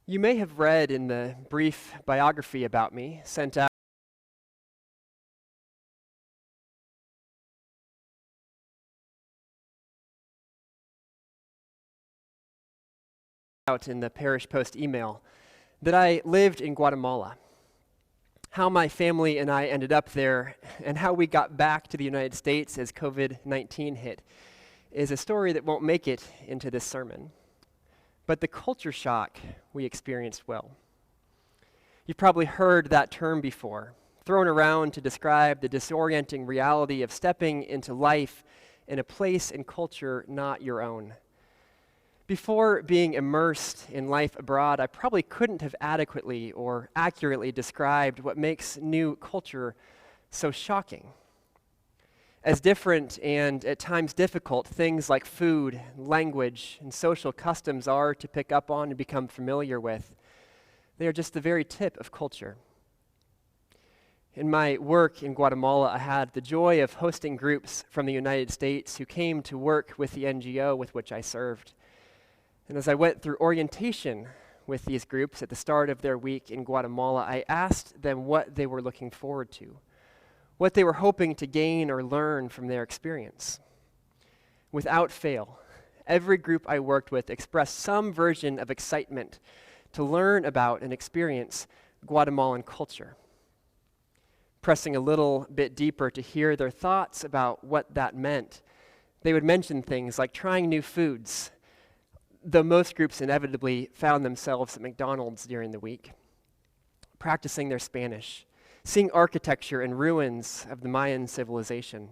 You may have read in the brief biography about me sent out in the Parish Post email that I lived in Guatemala. How my family and I ended up there and how we got back to the United States as COVID-19 hit is a story that won't make it into this sermon. But the culture shock we experienced will. You've probably heard that term before, thrown around to describe the disorienting reality of stepping into life in a place and culture not your own. Before being immersed in life abroad, I probably couldn't have adequately or accurately described what makes new culture so shocking. As different and at times difficult things like food, language, and social customs are to pick up on and become familiar with, they are just the very tip of culture. In my work in Guatemala, I had the joy of hosting groups from the United States who came to work with the NGO with which I served. And as I went through orientation with these groups at the start of their week in Guatemala, I asked them what they were looking forward to, what they were hoping to gain or learn from their experience. Without fail, every group I worked with expressed some version of excitement to learn about and experience Guatemalan culture. Pressing a little bit deeper to hear their thoughts about what that meant, they would mention things like trying new foods, though most groups inevitably found themselves at McDonald's during the week, practicing their Spanish, seeing architecture and ruins of the Mayan civilization.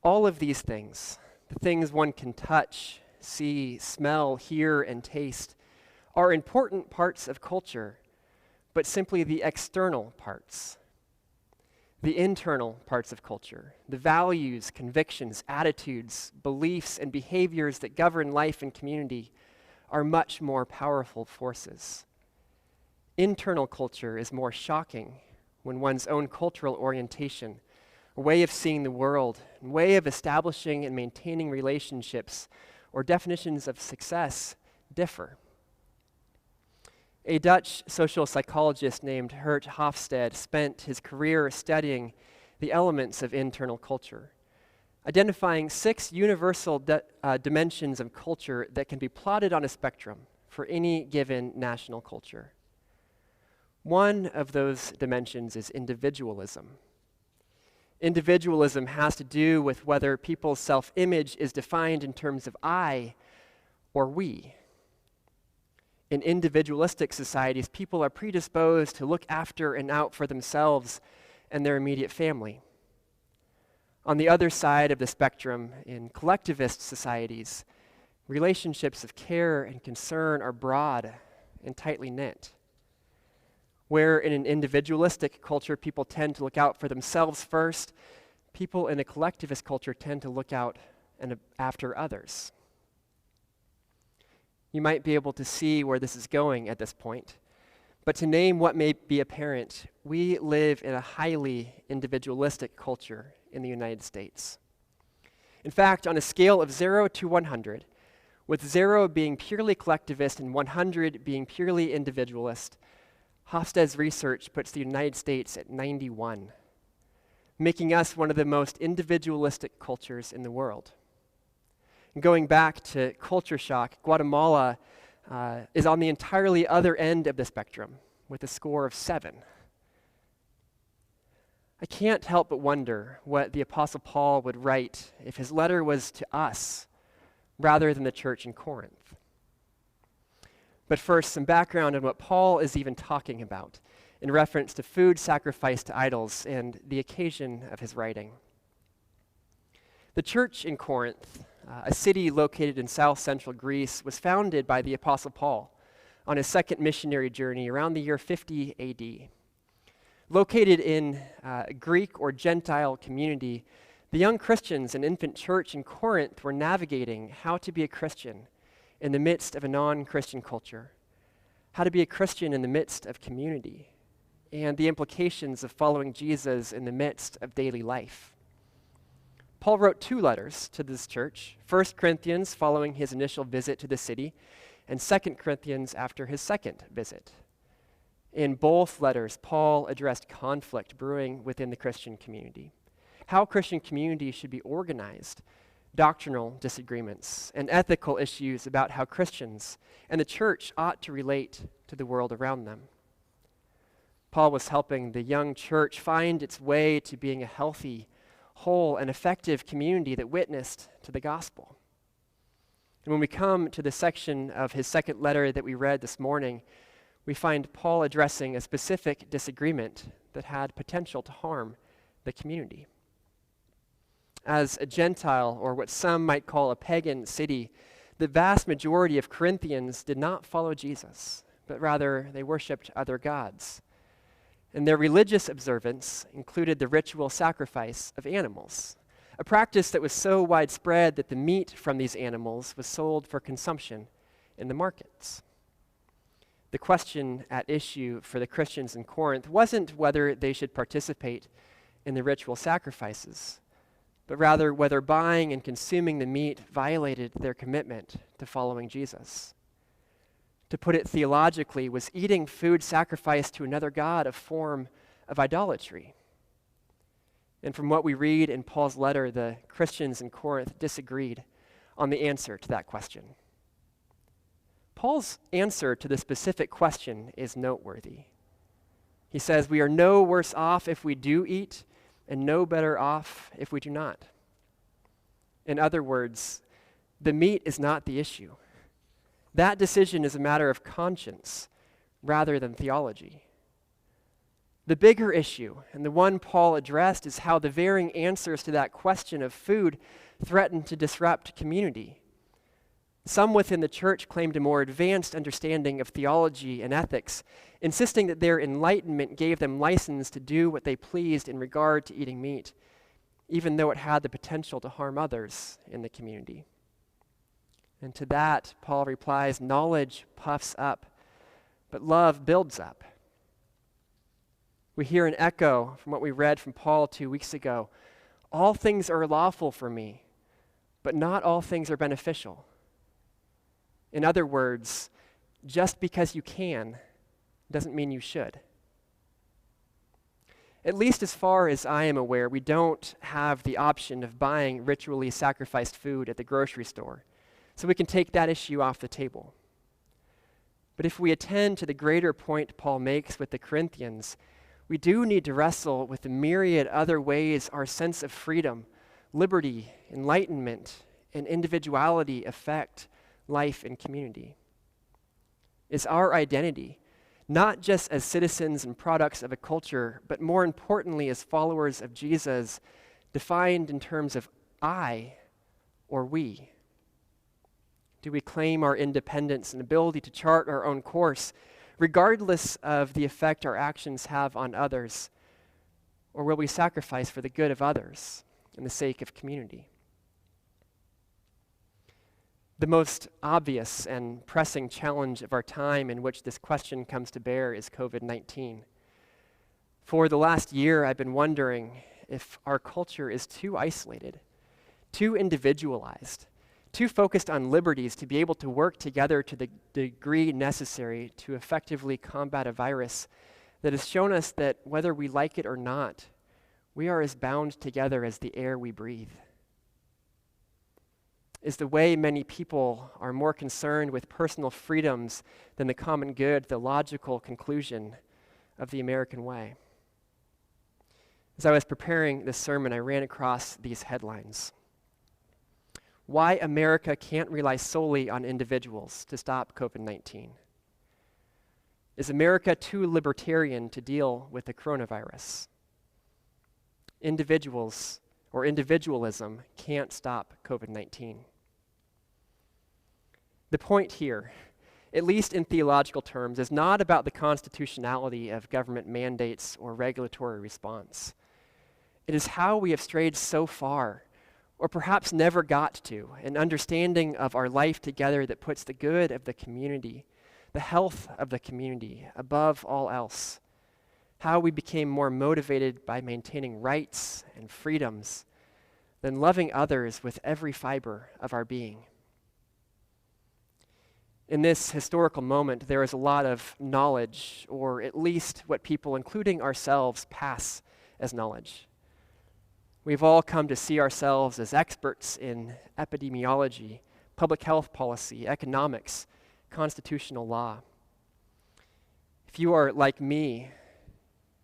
All of these things, the things one can touch, see, smell, hear, and taste, are important parts of culture, but simply the external parts. The internal parts of culture, the values, convictions, attitudes, beliefs, and behaviors that govern life and community are much more powerful forces. Internal culture is more shocking when one's own cultural orientation, a way of seeing the world, a way of establishing and maintaining relationships, or definitions of success differ. A Dutch social psychologist named Geert Hofstede spent his career studying the elements of internal culture, identifying 6 universal dimensions of culture that can be plotted on a spectrum for any given national culture. One of those dimensions is individualism. Individualism has to do with whether people's self-image is defined in terms of I or we. In individualistic societies, people are predisposed to look after and out for themselves and their immediate family. On the other side of the spectrum, in collectivist societies, relationships of care and concern are broad and tightly knit. Where in an individualistic culture, people tend to look out for themselves first, people in a collectivist culture tend to look out and after others. You might be able to see where this is going at this point, but to name what may be apparent, we live in a highly individualistic culture in the United States. In fact, on a scale of 0 to 100, with 0 being purely collectivist and 100 being purely individualist, Hofstede's research puts the United States at 91, making us one of the most individualistic cultures in the world. Going back to culture shock, Guatemala is on the entirely other end of the spectrum with a score of 7. I can't help but wonder what the Apostle Paul would write if his letter was to us rather than the church in Corinth. But first, some background on what Paul is even talking about in reference to food sacrificed to idols and the occasion of his writing. The church in Corinth, a city located in south-central Greece, was founded by the Apostle Paul on his second missionary journey around the year 50 AD. Located in a Greek or Gentile community, the young Christians and infant church in Corinth were navigating how to be a Christian in the midst of a non-Christian culture, how to be a Christian in the midst of community, and the implications of following Jesus in the midst of daily life. Paul wrote 2 letters to this church, 1 Corinthians following his initial visit to the city, and 2 Corinthians after his second visit. In both letters, Paul addressed conflict brewing within the Christian community, how Christian community should be organized, doctrinal disagreements, and ethical issues about how Christians and the church ought to relate to the world around them. Paul was helping the young church find its way to being a healthy, whole, and effective community that witnessed to the gospel. And when we come to the section of his second letter that we read this morning, we find Paul addressing a specific disagreement that had potential to harm the community. As a Gentile, or what some might call a pagan city, the vast majority of Corinthians did not follow Jesus, but rather they worshiped other gods. And their religious observance included the ritual sacrifice of animals, a practice that was so widespread that the meat from these animals was sold for consumption in the markets. The question at issue for the Christians in Corinth wasn't whether they should participate in the ritual sacrifices, but rather whether buying and consuming the meat violated their commitment to following Jesus. To put it theologically, was eating food sacrificed to another god a form of idolatry? And from what we read in Paul's letter, the Christians in Corinth disagreed on the answer to that question. Paul's answer to the specific question is noteworthy. He says, "We are no worse off if we do eat, and no better off if we do not." In other words, the meat is not the issue. That decision is a matter of conscience rather than theology. The bigger issue, and the one Paul addressed, is how the varying answers to that question of food threaten to disrupt community. Some within the church claimed a more advanced understanding of theology and ethics, insisting that their enlightenment gave them license to do what they pleased in regard to eating meat, even though it had the potential to harm others in the community. And to that, Paul replies, knowledge puffs up, but love builds up. We hear an echo from what we read from Paul 2 weeks ago. All things are lawful for me, but not all things are beneficial. In other words, just because you can doesn't mean you should. At least as far as I am aware, we don't have the option of buying ritually sacrificed food at the grocery store, so we can take that issue off the table. But if we attend to the greater point Paul makes with the Corinthians, we do need to wrestle with the myriad other ways our sense of freedom, liberty, enlightenment, and individuality affect life and community. Is our identity, not just as citizens and products of a culture, but more importantly as followers of Jesus, defined in terms of I or we? Do we claim our independence and ability to chart our own course, regardless of the effect our actions have on others? Or will we sacrifice for the good of others and the sake of community? The most obvious and pressing challenge of our time in which this question comes to bear is COVID-19. For the last year, I've been wondering if our culture is too isolated, too individualized, too focused on liberties to be able to work together to the degree necessary to effectively combat a virus that has shown us that whether we like it or not, we are as bound together as the air we breathe. Is the way many people are more concerned with personal freedoms than the common good the logical conclusion of the American way? As I was preparing this sermon, I ran across these headlines. Why America can't rely solely on individuals to stop COVID-19. Is America too libertarian to deal with the coronavirus? Individuals or individualism can't stop COVID-19. The point here, at least in theological terms, is not about the constitutionality of government mandates or regulatory response. It is how we have strayed so far, or perhaps never got to, an understanding of our life together that puts the good of the community, the health of the community, above all else. How we became more motivated by maintaining rights and freedoms than loving others with every fiber of our being. In this historical moment, there is a lot of knowledge, or at least what people, including ourselves, pass as knowledge. We've all come to see ourselves as experts in epidemiology, public health policy, economics, constitutional law. If you are like me,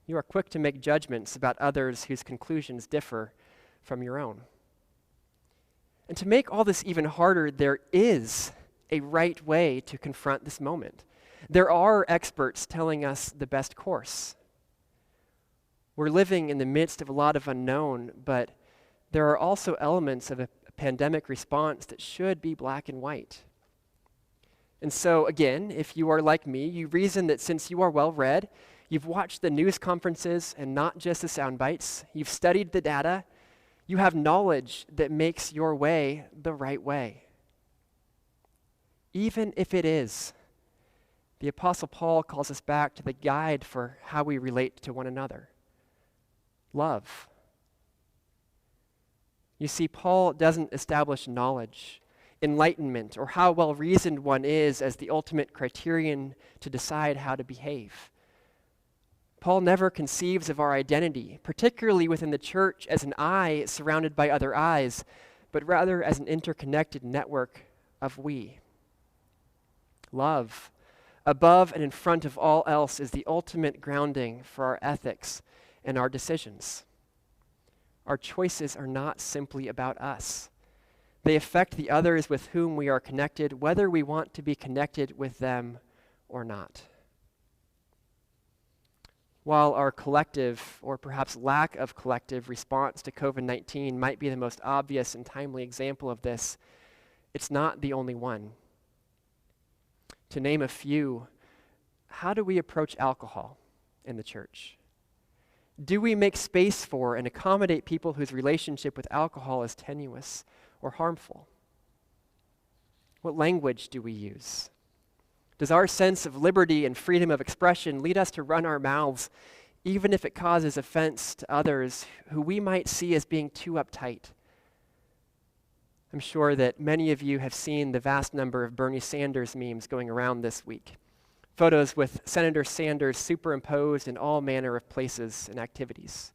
you are quick to make judgments about others whose conclusions differ from your own. And to make all this even harder, there is a right way to confront this moment. There are experts telling us the best course. We're living in the midst of a lot of unknown, but there are also elements of a pandemic response that should be black and white. And so, again, if you are like me, you reason that since you are well-read, you've watched the news conferences and not just the sound bites, you've studied the data, you have knowledge that makes your way the right way. Even if it is, the Apostle Paul calls us back to the guide for how we relate to one another. Love. You see, Paul doesn't establish knowledge, enlightenment, or how well-reasoned one is as the ultimate criterion to decide how to behave. Paul never conceives of our identity, particularly within the church, as an eye surrounded by other eyes, but rather as an interconnected network of we. Love, above and in front of all else, is the ultimate grounding for our ethics and our decisions. Our choices are not simply about us. They affect the others with whom we are connected, whether we want to be connected with them or not. While our collective, or perhaps lack of collective, response to COVID-19 might be the most obvious and timely example of this, it's not the only one. To name a few, how do we approach alcohol in the church? Do we make space for and accommodate people whose relationship with alcohol is tenuous or harmful? What language do we use? Does our sense of liberty and freedom of expression lead us to run our mouths, even if it causes offense to others who we might see as being too uptight? I'm sure that many of you have seen the vast number of Bernie Sanders memes going around this week. Photos with Senator Sanders superimposed in all manner of places and activities.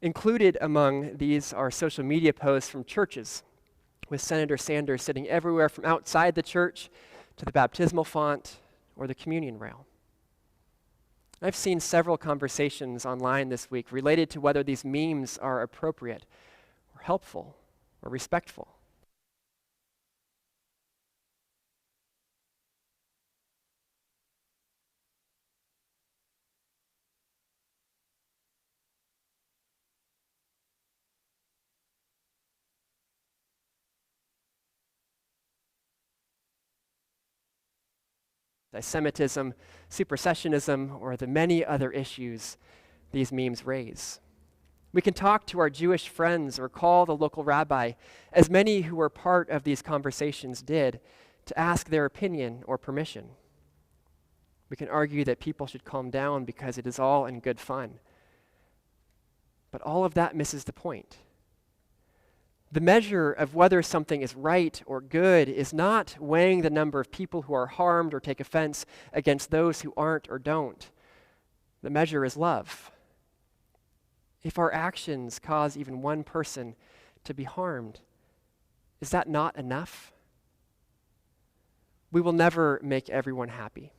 Included among these are social media posts from churches, with Senator Sanders sitting everywhere from outside the church to the baptismal font or the communion rail. I've seen several conversations online this week related to whether these memes are appropriate or helpful or respectful. Anti-Semitism, supersessionism, or the many other issues these memes raise. We can talk to our Jewish friends or call the local rabbi, as many who were part of these conversations did, to ask their opinion or permission. We can argue that people should calm down because it is all in good fun. But all of that misses the point. The measure of whether something is right or good is not weighing the number of people who are harmed or take offense against those who aren't or don't. The measure is love. If our actions cause even one person to be harmed, is that not enough? We will never make everyone happy,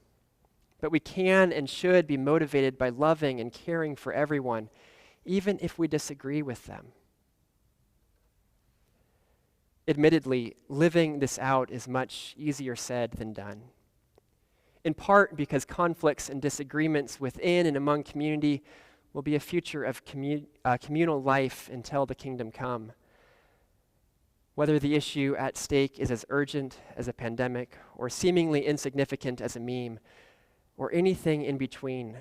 but we can and should be motivated by loving and caring for everyone, even if we disagree with them. Admittedly, living this out is much easier said than done, in part because conflicts and disagreements within and among community will be a future of communal life until the kingdom come. Whether the issue at stake is as urgent as a pandemic or seemingly insignificant as a meme, or anything in between,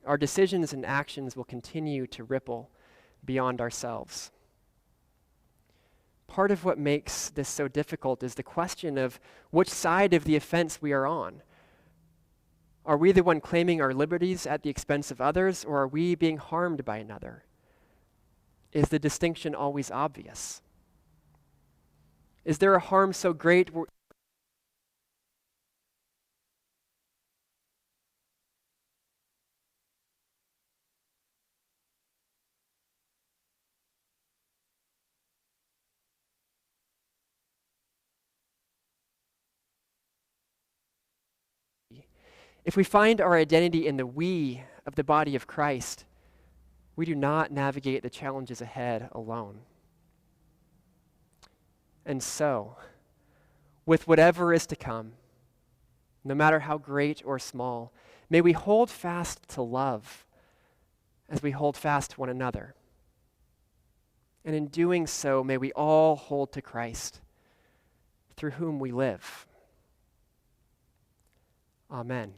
our decisions and actions will continue to ripple beyond ourselves. Part of what makes this so difficult is the question of which side of the offense we are on. Are we the one claiming our liberties at the expense of others, or are we being harmed by another? Is the distinction always obvious? Is there a harm so great If we find our identity in the we of the body of Christ, we do not navigate the challenges ahead alone. And so, with whatever is to come, no matter how great or small, may we hold fast to love as we hold fast to one another. And in doing so, may we all hold to Christ, through whom we live. Amen.